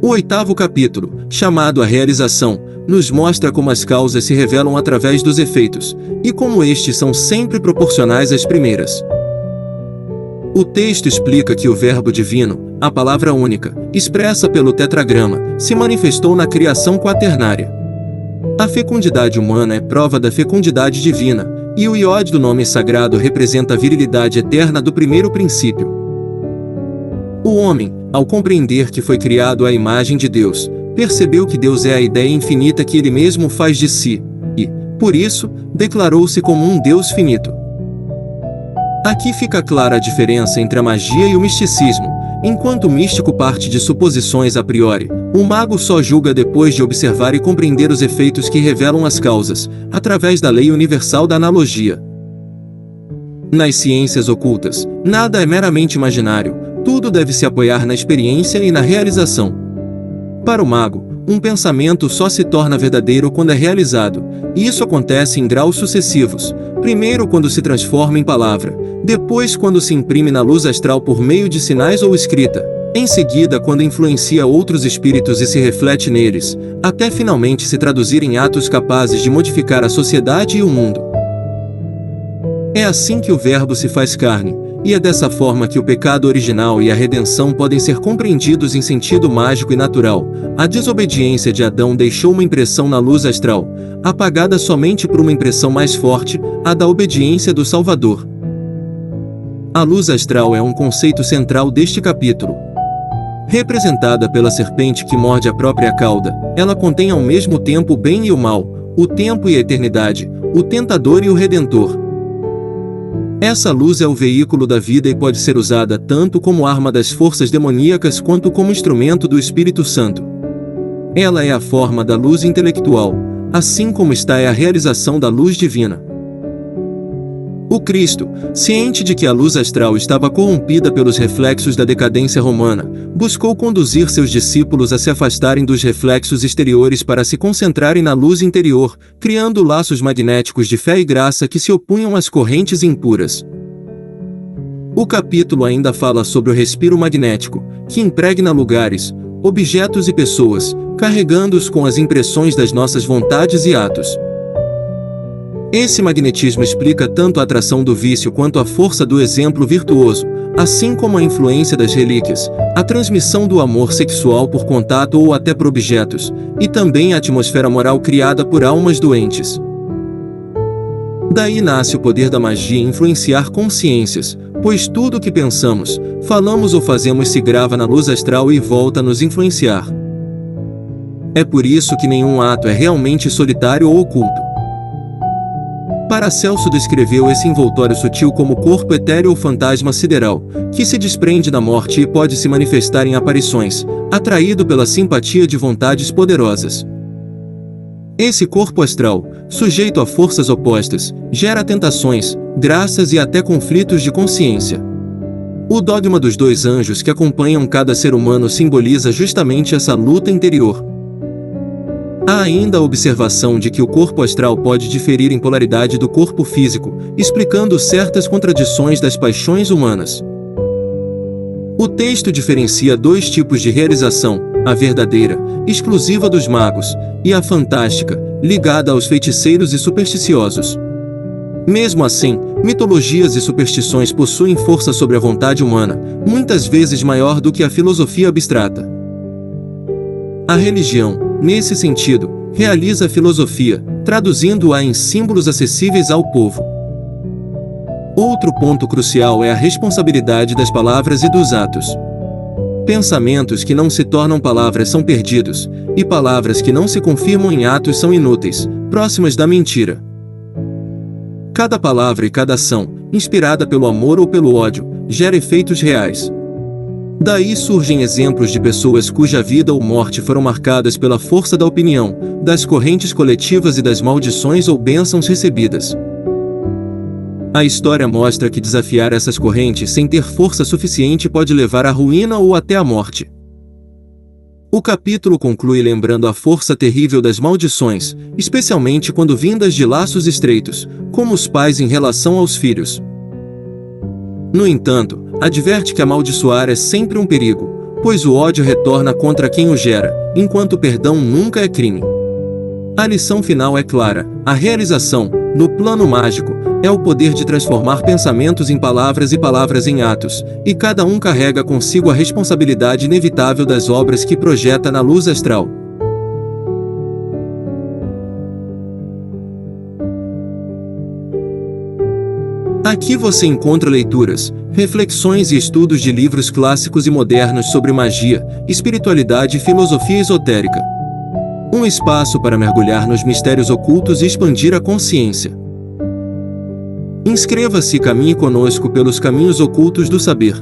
O 8º capítulo, chamado A Realização, nos mostra como as causas se revelam através dos efeitos, e como estes são sempre proporcionais às primeiras. O texto explica que o Verbo divino, a palavra única, expressa pelo tetragrama, se manifestou na criação quaternária. A fecundidade humana é prova da fecundidade divina, e o iode do nome sagrado representa a virilidade eterna do primeiro princípio. O homem, ao compreender que foi criado à imagem de Deus, percebeu que Deus é a ideia infinita que ele mesmo faz de si, e, por isso, declarou-se como um Deus finito. Aqui fica clara a diferença entre a magia e o misticismo. Enquanto o místico parte de suposições a priori, o mago só julga depois de observar e compreender os efeitos que revelam as causas, através da lei universal da analogia. Nas ciências ocultas, nada é meramente imaginário, tudo deve se apoiar na experiência e na realização. Para o mago, um pensamento só se torna verdadeiro quando é realizado, e isso acontece em graus sucessivos, primeiro quando se transforma em palavra, depois quando se imprime na luz astral por meio de sinais ou escrita, em seguida quando influencia outros espíritos e se reflete neles, até finalmente se traduzir em atos capazes de modificar a sociedade e o mundo. É assim que o Verbo se faz carne, e é dessa forma que o pecado original e a redenção podem ser compreendidos em sentido mágico e natural. A desobediência de Adão deixou uma impressão na luz astral, apagada somente por uma impressão mais forte, a da obediência do Salvador. A luz astral é um conceito central deste capítulo. Representada pela serpente que morde a própria cauda, ela contém ao mesmo tempo o bem e o mal, o tempo e a eternidade, o tentador e o redentor. Essa luz é o veículo da vida e pode ser usada tanto como arma das forças demoníacas quanto como instrumento do Espírito Santo. Ela é a forma da luz intelectual, assim como está é a realização da luz divina. O Cristo, ciente de que a luz astral estava corrompida pelos reflexos da decadência romana, buscou conduzir seus discípulos a se afastarem dos reflexos exteriores para se concentrarem na luz interior, criando laços magnéticos de fé e graça que se opunham às correntes impuras. O capítulo ainda fala sobre o respiro magnético, que impregna lugares, objetos e pessoas, carregando-os com as impressões das nossas vontades e atos. Esse magnetismo explica tanto a atração do vício quanto a força do exemplo virtuoso, assim como a influência das relíquias, a transmissão do amor sexual por contato ou até por objetos, e também a atmosfera moral criada por almas doentes. Daí nasce o poder da magia em influenciar consciências, pois tudo o que pensamos, falamos ou fazemos se grava na luz astral e volta a nos influenciar. É por isso que nenhum ato é realmente solitário ou oculto. Paracelso descreveu esse envoltório sutil como corpo etéreo ou fantasma sideral, que se desprende da morte e pode se manifestar em aparições, atraído pela simpatia de vontades poderosas. Esse corpo astral, sujeito a forças opostas, gera tentações, graças e até conflitos de consciência. O dogma dos dois anjos que acompanham cada ser humano simboliza justamente essa luta interior. Há ainda a observação de que o corpo astral pode diferir em polaridade do corpo físico, explicando certas contradições das paixões humanas. O texto diferencia dois tipos de realização, a verdadeira, exclusiva dos magos, e a fantástica, ligada aos feiticeiros e supersticiosos. Mesmo assim, mitologias e superstições possuem força sobre a vontade humana, muitas vezes maior do que a filosofia abstrata. A religião, nesse sentido, realiza a filosofia, traduzindo-a em símbolos acessíveis ao povo. Outro ponto crucial é a responsabilidade das palavras e dos atos. Pensamentos que não se tornam palavras são perdidos, e palavras que não se confirmam em atos são inúteis, próximas da mentira. Cada palavra e cada ação, inspirada pelo amor ou pelo ódio, gera efeitos reais. Daí surgem exemplos de pessoas cuja vida ou morte foram marcadas pela força da opinião, das correntes coletivas e das maldições ou bênçãos recebidas. A história mostra que desafiar essas correntes sem ter força suficiente pode levar à ruína ou até à morte. O capítulo conclui lembrando a força terrível das maldições, especialmente quando vindas de laços estreitos, como os pais em relação aos filhos. No entanto, adverte que amaldiçoar é sempre um perigo, pois o ódio retorna contra quem o gera, enquanto o perdão nunca é crime. A lição final é clara: a realização, no plano mágico, é o poder de transformar pensamentos em palavras e palavras em atos, e cada um carrega consigo a responsabilidade inevitável das obras que projeta na luz astral. Aqui você encontra leituras, reflexões e estudos de livros clássicos e modernos sobre magia, espiritualidade e filosofia esotérica. Um espaço para mergulhar nos mistérios ocultos e expandir a consciência. Inscreva-se e caminhe conosco pelos caminhos ocultos do saber.